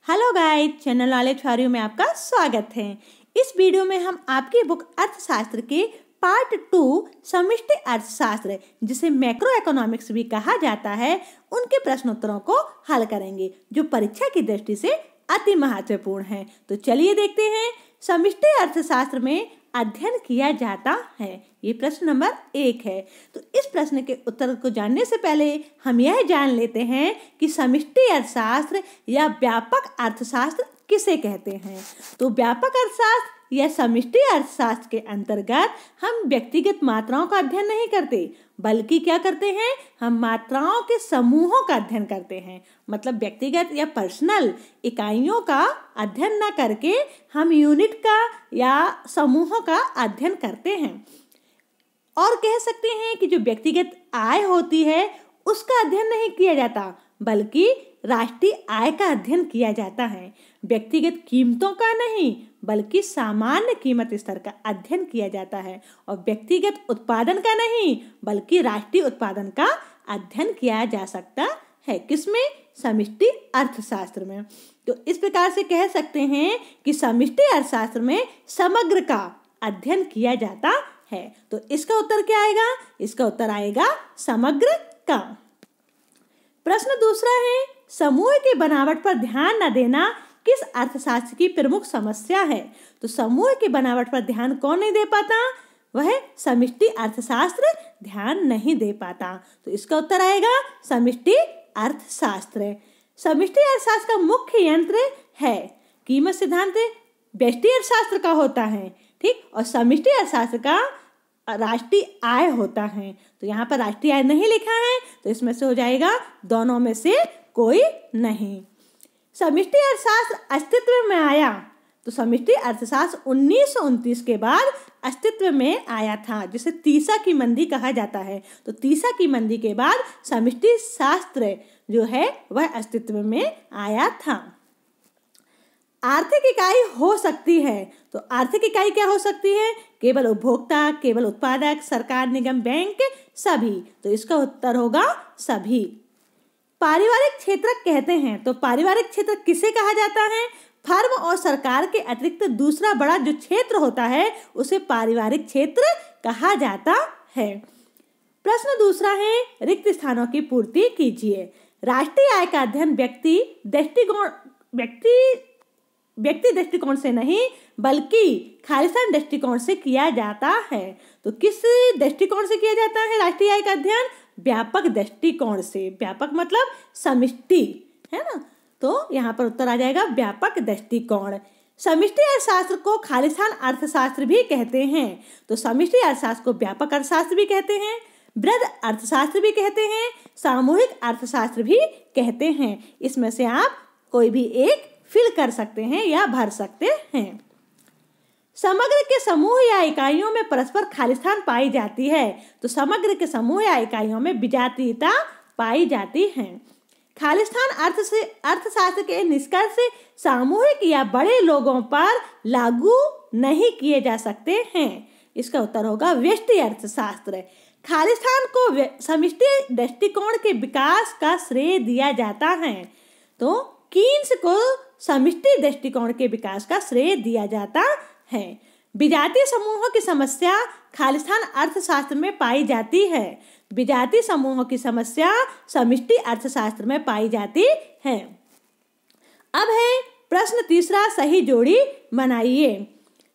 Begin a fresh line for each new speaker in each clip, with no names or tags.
Hello guys, channel knowledge for you में आपका स्वागत है। इस वीडियो में हम आपकी बुक अर्थशास्त्र के पार्ट 2 समष्टि अर्थशास्त्र, जिसे मैक्रो इकोनॉमिक्स भी कहा जाता है, उनके प्रश्नोत्तरों को हल करेंगे, जो परीक्षा की दृष्टि से अति महत्वपूर्ण है। तो चलिए देखते हैं। समष्टि अर्थशास्त्र में अध्ययन किया जाता है, ये प्रश्न नंबर 1 है। तो इस प्रश्न के उत्तर को जानने से पहले हम यह जान लेते हैं कि समष्टि अर्थशास्त्र या व्यापक अर्थशास्त्र किसे कहते हैं। तो व्यापक अर्थशास्त्र या समष्टि अर्थशास्त्र के अंतर्गत हम व्यक्तिगत मात्राओं का अध्ययन नहीं करते, बल्कि क्या करते हैं, हम मात्राओं के समूहों का अध्ययन करते हैं। मतलब व्यक्तिगत या पर्सनल इकाइयों का अध्ययन न करके हम यूनिट का या समूहों का अध्ययन करते हैं। और कह सकते हैं कि जो व्यक्तिगत आय होती है उसका अध्ययन नहीं किया जाता, बल्कि राष्ट्रीय आय का अध्ययन किया जाता है। व्यक्तिगत कीमतों का नहीं, बल्कि सामान्य कीमत स्तर का अध्ययन किया जाता है। और व्यक्तिगत उत्पादन का नहीं, बल्कि राष्ट्रीय उत्पादन का अध्ययन किया जा सकता है। किसमें? समष्टि अर्थशास्त्र में। तो इस प्रकार से कह सकते हैं कि समष्टि अर्थशास्त्र में समग्र का अध्ययन किया जाता है। तो इसका उत्तर क्या आएगा? इसका उत्तर आएगा समग्र का। प्रश्न दूसरा है, समूह की बनावट पर ध्यान न देना किस अर्थशास्त्र की प्रमुख समस्या है? तो समूह की बनावट पर ध्यान कौन नहीं दे पाता? वह समष्टि अर्थशास्त्र ध्यान नहीं दे पाता। तो इसका उत्तर आएगा समष्टि अर्थशास्त्र। समष्टि अर्थशास्त्र का मुख्य यंत्र है कीमत सिद्धांत, व्यष्टि अर्थशास्त्र का होता है, ठीक, और समष्टि अर्थशास्त्र का राष्ट्रीय आय होता है। तो यहाँ पर राष्ट्रीय आय नहीं लिखा है, तो इसमें से हो जाएगा दोनों में से कोई नहीं। समष्टि अर्थशास्त्र अस्तित्व में आया, तो समष्टि अर्थशास्त्र 1929 के बाद अस्तित्व में आया था, जिसे तीसा की मंदी कहा जाता है। तो तीसा की मंदी के बाद समष्टि शास्त्र जो है वह अस्तित्व में आया था। आर्थिक इकाई हो सकती है, तो आर्थिक इकाई क्या हो सकती है? केवल उपभोक्ता, केवल उत्पादक, सरकार, निगम, बैंक, सभी। तो इसका उत्तर होगा सभी। पारिवारिक क्षेत्र कहते हैं, तो पारिवारिक क्षेत्र किसे कहा जाता है? फर्म और सरकार के अतिरिक्त दूसरा बड़ा जो क्षेत्र होता है उसे पारिवारिक क्षेत्र कहा जाता है। प्रश्न दूसरा है, रिक्त स्थानों की पूर्ति कीजिए। राष्ट्रीय आय का अध्ययन व्यक्ति दृष्टिकोण से नहीं, बल्कि खालिस्तान दृष्टिकोण से किया जाता है। तो किस दृष्टिकोण से किया जाता है राष्ट्रीय आय का अध्ययन? व्यापक दृष्टिकोण से। व्यापक मतलब समष्टि, है ना। तो यहाँ पर उत्तर आ जाएगा व्यापक दृष्टिकोण। समष्टि अर्थशास्त्र को खालिस्तान अर्थशास्त्र भी कहते हैं। तो समष्टि अर्थशास्त्र को व्यापक अर्थशास्त्र भी कहते हैं, वृहद अर्थशास्त्र भी कहते हैं, सामूहिक अर्थशास्त्र भी कहते हैं। इसमें से आप कोई भी एक फिल कर सकते हैं या भर सकते हैं। समग्र के समूह या इकाइयों में परस्पर खालिस्तान पाई जाती है। तो समग्र के समूह या इकाइयों में विजातीयता पाई जाती है। खालिस्तान अर्थशास्त्र के निष्कर्ष सामूहिक या बड़े लोगों पर लागू नहीं किए जा सकते हैं। इसका उत्तर होगा व्यष्टि अर्थशास्त्र। खालिस्तान को समष्टि दृष्टिकोण के विकास का श्रेय दिया जाता है। तो कीन्स को समष्टि दृष्टिकोण के विकास का श्रेय दिया जाता है। विजातीय समूहों की समस्या खालिस्तान अर्थशास्त्र में पाई जाती है। विजातीय समूहों की समस्या समष्टि अर्थशास्त्र में पाई जाती है। अब है प्रश्न तीसरा, सही जोड़ी बनाइए।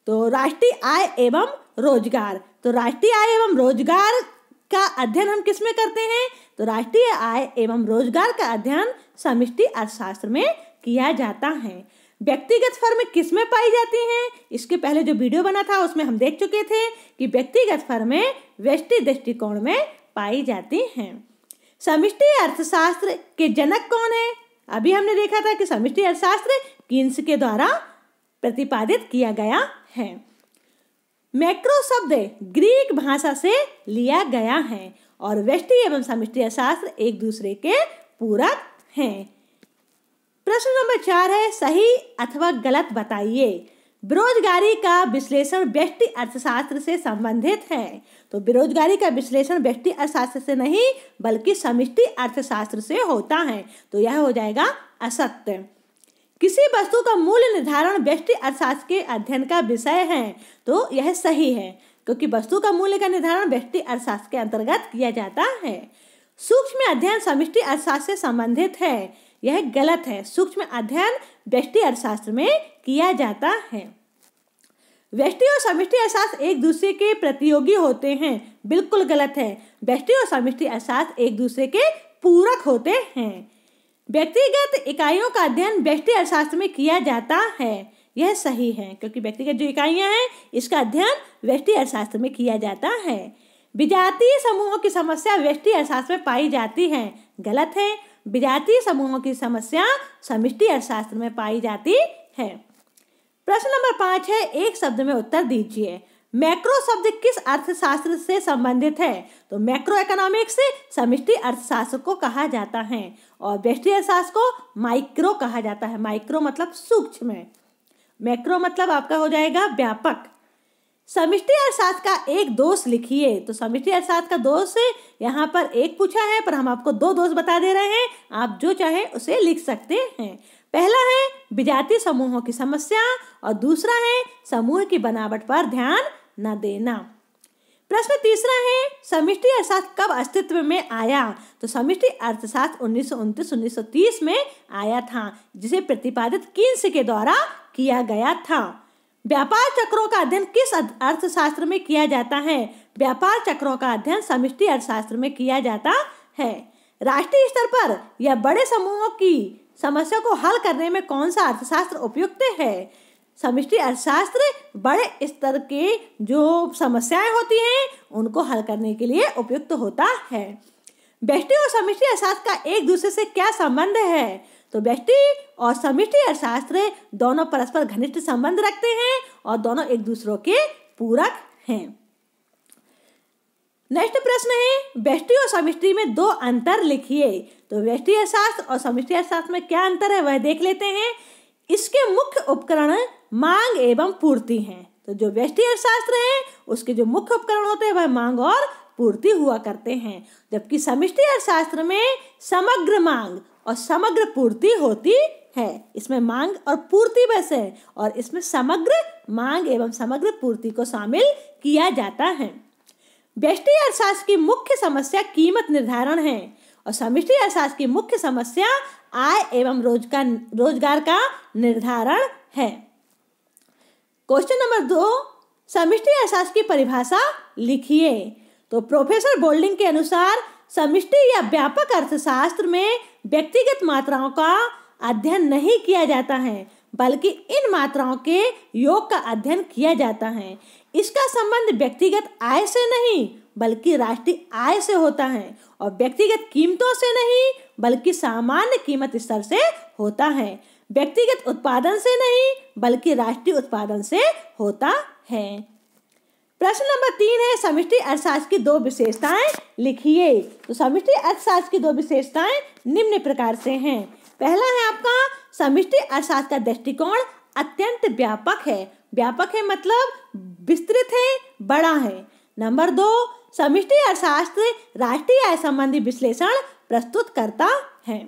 तो राष्ट्रीय आय एवं रोजगार। तो राष्ट्रीय आय एवं रोजगार का अध्ययन हम किस में करते हैं? तो राष्ट्रीय आय एवं रोजगार का अध्ययन समष्टि अर्थशास्त्र में किया जाता है। व्यक्तिगत फर्म किस में पाई जाती हैं? इसके पहले जो वीडियो बना था उसमें हम देख चुके थे कि व्यक्तिगत फर्में व्यष्टि दृष्टिकोण में पाई जाती हैं। समष्टि अर्थशास्त्र के जनक कौन है? अभी हमने देखा था कि समष्टि अर्थशास्त्र कीन्स के द्वारा प्रतिपादित किया गया है। मैक्रो शब्द ग्रीक भाषा से लिया गया है और व्यष्टि एवं समष्टि अर्थशास्त्र एक दूसरे के पूरक हैं। प्रश्न नंबर 4 है, सही अथवा गलत बताइए। बेरोजगारी का विश्लेषण व्यष्टि अर्थशास्त्र से संबंधित है। तो बेरोजगारी का विश्लेषण व्यष्टि अर्थशास्त्र से नहीं, बल्कि समष्टि अर्थशास्त्र से होता है। तो यह हो जाएगा असत्य। किसी वस्तु का मूल्य निर्धारण व्यष्टि अर्थशास्त्र के अध्ययन का विषय है। तो यह सही है, क्योंकि वस्तु का मूल्य का निर्धारण व्यष्टि अर्थशास्त्र के अंतर्गत किया जाता है। सूक्ष्म अध्ययन समष्टि अर्थशास्त्र से संबंधित है, यह गलत है। सूक्ष्म अध्ययन व्यष्टि अर्थशास्त्र में किया जाता है। व्यष्टि और समष्टि अर्थशास्त्र एक दूसरे के प्रतियोगी होते हैं, बिल्कुल गलत है। व्यष्टि और समष्टि अर्थशास्त्र एक दूसरे के पूरक होते हैं। व्यक्तिगत इकाइयों का अध्ययन व्यष्टि अर्थशास्त्र में किया जाता है, यह सही है, क्योंकि व्यक्तिगत जो इकाइयां हैं इसका अध्ययन व्यष्टि अर्थशास्त्र में किया जाता है। विजातीय समूहों की समस्या व्यष्टि अर्थशास्त्र में पाई जाती है, गलत है। विजातीय समूहों की समस्या समष्टि अर्थशास्त्र में पाई जाती है। प्रश्न नंबर 5 है, एक शब्द में उत्तर दीजिए। मैक्रो शब्द किस अर्थशास्त्र से संबंधित है? तो मैक्रो इकोनॉमिक्स से समष्टि अर्थशास्त्र को कहा जाता है और व्यष्टि अर्थशास्त्र को माइक्रो कहा जाता है। माइक्रो मतलब सूक्ष्म, मैक्रो मतलब आपका हो जाएगा व्यापक। समष्टि अर्थशास्त्र का एक दोष लिखिए। तो समष्टि अर्थशास्त्र का दोष यहाँ पर एक पूछा है, पर हम आपको 2 दोष बता दे रहे हैं, आप जो चाहे उसे लिख सकते हैं। पहला है विजातीय समूहों की समस्या और दूसरा है समूह की बनावट पर ध्यान न देना। प्रश्न तीसरा है, समष्टि अर्थशास्त्र कब अस्तित्व में आया? तो समष्टि अर्थशास्त्र 1929-1930 में आया था, जिसे प्रतिपादित कीन्स के द्वारा किया गया था। व्यापार चक्रों का अध्ययन किस अर्थशास्त्र में किया जाता है? व्यापार चक्रों का अध्ययन समष्टि अर्थशास्त्र में किया जाता है। राष्ट्रीय स्तर पर या बड़े समूहों की समस्या को हल करने में कौन सा अर्थशास्त्र उपयुक्त है? समष्टि अर्थशास्त्र बड़े स्तर के जो समस्याएं होती हैं उनको हल करने के लिए उपयुक्त होता है। व्यष्टि और समष्टि अर्थशास्त्र का एक दूसरे से क्या संबंध है? तो व्यष्टि और समष्टि अर्थशास्त्र दोनों परस्पर घनिष्ठ संबंध रखते हैं और दोनों एक दूसरों के पूरक हैं। नेक्स्ट प्रश्न है, व्यष्टि और समष्टि में 2 अंतर लिखिए। तो व्यष्टि अर्थशास्त्र और समष्टि अर्थशास्त्र में क्या अंतर है वह देख लेते हैं। इसके मुख्य उपकरण मांग एवं पूर्ति हैं। तो जो व्यष्टि अर्थशास्त्र है उसके जो मुख्य उपकरण होते हैं वह मांग और पूर्ति हुआ करते हैं, जबकि समष्टि अर्थशास्त्र में समग्र मांग और समग्र पूर्ति होती है। इसमें मांग और पूर्ति बस है और इसमें समग्र मांग एवं समग्र पूर्ति को शामिल किया जाता है। व्यष्टि अर्थशास्त्र की मुख्य समस्या कीमत निर्धारण है और समष्टि अर्थशास्त्र की मुख्य समस्या आय एवं रोजगार का निर्धारण है। क्वेश्चन नंबर 2, समष्टि अर्थशास्त्र की परिभाषा लिखिए। तो प्रोफेसर बोल्डिंग के अनुसार समष्टि या व्यापक अर्थशास्त्र में व्यक्तिगत मात्राओं का अध्ययन नहीं किया जाता है, बल्कि इन मात्राओं के योग का अध्ययन किया जाता है। इसका संबंध व्यक्तिगत आय से नहीं बल्कि राष्ट्रीय आय से होता है और व्यक्तिगत कीमतों से नहीं बल्कि सामान्य कीमत स्तर से होता है। व्यक्तिगत उत्पादन से नहीं बल्कि राष्ट्रीय उत्पादन से होता है। प्रश्न नंबर 3 है, समष्टि अर्थशास्त्र की 2 विशेषताएं लिखिए। तो समष्टि अर्थशास्त्र की 2 विशेषताएं निम्न प्रकार से हैं। पहला है आपका समष्टि अर्थशास्त्र का दृष्टिकोण अत्यंत व्यापक है। व्यापक है मतलब विस्तृत है, बड़ा है। नंबर 2, समष्टि अर्थशास्त्र राष्ट्रीय आय संबंधी विश्लेषण प्रस्तुत करता है।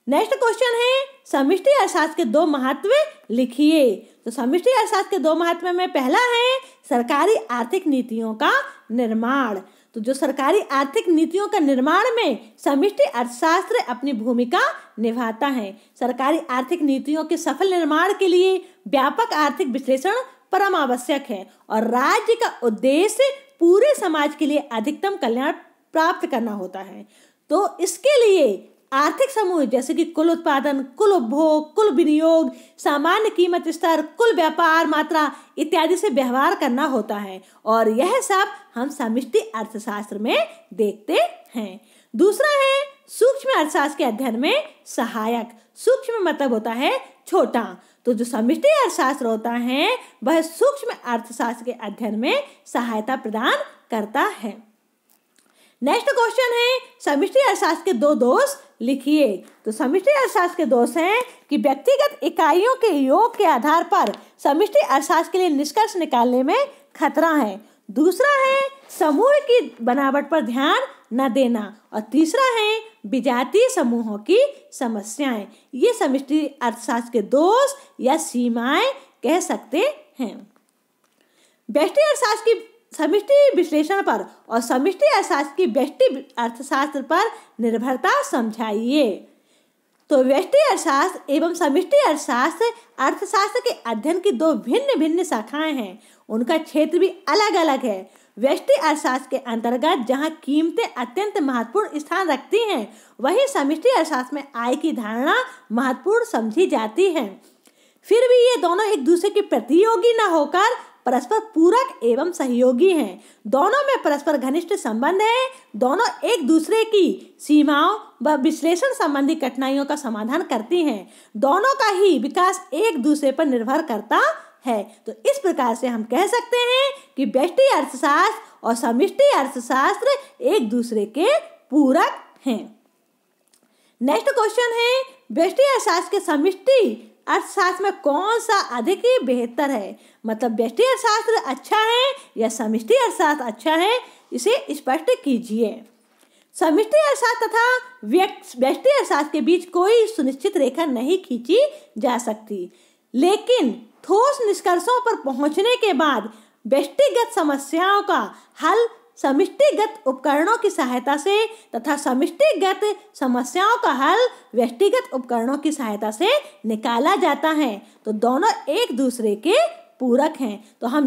नेक्स्ट क्वेश्चन है, समष्टि अर्थशास्त्र के 2 महत्व लिखिए। तो समष्टि अर्थशास्त्र के 2 महत्व में पहला है सरकारी आर्थिक नीतियों का निर्माण। तो जो सरकारी आर्थिक नीतियों का निर्माण में समष्टि अर्थशास्त्र अपनी भूमिका निभाता है। सरकारी आर्थिक नीतियों के सफल निर्माण के लिए व्यापक आर्थिक विश्लेषण परम आवश्यक है और राज्य का उद्देश्य पूरे समाज के लिए अधिकतम कल्याण प्राप्त करना होता है। तो इसके लिए आर्थिक समूह जैसे कि कुल उत्पादन, कुल उपभोग, कुल विनियोग, सामान्य कीमत स्तर, कुल व्यापार मात्रा इत्यादि से व्यवहार करना होता है और यह सब हम समष्टि अर्थशास्त्र में देखते हैं। दूसरा है सूक्ष्म अर्थशास्त्र के अध्ययन में सहायक। सूक्ष्म मतलब होता है छोटा, तो जो समष्टि अर्थशास्त्र होता है वह सूक्ष्म अर्थशास्त्र के अध्ययन में सहायता प्रदान करता है। नेक्स्ट क्वेश्चन है, समष्टि अर्थशास्त्र के 2 दोष लिखिए। तो समष्टि अर्थशास्त्र के दोष हैं कि व्यक्तिगत इकाइयों के योग के आधार पर समष्टि अर्थशास्त्र के लिए निष्कर्ष निकालने में खतरा है। दूसरा है समूह की बनावट पर ध्यान न देना। और तीसरा है विजातीय समूहों की समस्याएं। ये समष्टि अर्थशास्त्र के दोष या सीमाएं कह सकते हैं। व्यष्टि अर्थशास्त्र की समष्टि विश्लेषण पर और समष्टि अर्थशास्त्र की व्यष्टि अर्थशास्त्र पर निर्भरता समझाइए। तो व्यष्टि अर्थशास्त्र एवं समष्टि अर्थशास्त्र अर्थशास्त्र के अध्ययन की दो भिन्न भिन्न शाखाएं हैं। उनका क्षेत्र भी अलग अलग है। व्यष्टि अर्थशास्त्र के अंतर्गत जहां कीमतें अत्यंत महत्वपूर्ण स्थान रखती हैं, वहीं समष्टि अर्थशास्त्र में आय की धारणा महत्वपूर्ण समझी जाती है। फिर भी ये दोनों एक दूसरे के प्रतियोगी न होकर परस्पर पूरक एवं सहयोगी हैं। दोनों में परस्पर घनिष्ठ संबंध है। दोनों एक दूसरे की सीमाओं व विश्लेषण संबंधी कठिनाइयों का समाधान करती हैं। दोनों का ही विकास एक दूसरे पर निर्भर करता है। तो इस प्रकार से हम कह सकते हैं कि व्यष्टि अर्थशास्त्र और समष्टि अर्थशास्त्र एक दूसरे के पूरक हैं। नेक्स्ट क्वेश्चन है, व्यष्टि अर्थशास्त्र के समष्टि अर्थशास्त्र में कौन सा अधिक ही बेहतर है? मतलब व्यष्टि अर्थशास्त्र अच्छा है या समष्टि अर्थशास्त्र अच्छा है, इसे स्पष्ट कीजिए। समष्टि अर्थशास्त्र तथा व्यष्टि अर्थशास्त्र के बीच कोई सुनिश्चित रेखा नहीं खींची जा सकती, लेकिन ठोस निष्कर्षों पर पहुंचने के बाद व्यष्टिगत समस्याओं का हल समष्टिगत उपकरणों की सहायता से तथा समष्टिगत समस्याओं का हल व्यष्टिगत उपकरणों की सहायता से निकाला जाता है। तो दोनों एक दूसरे के पूरक हैं। तो हम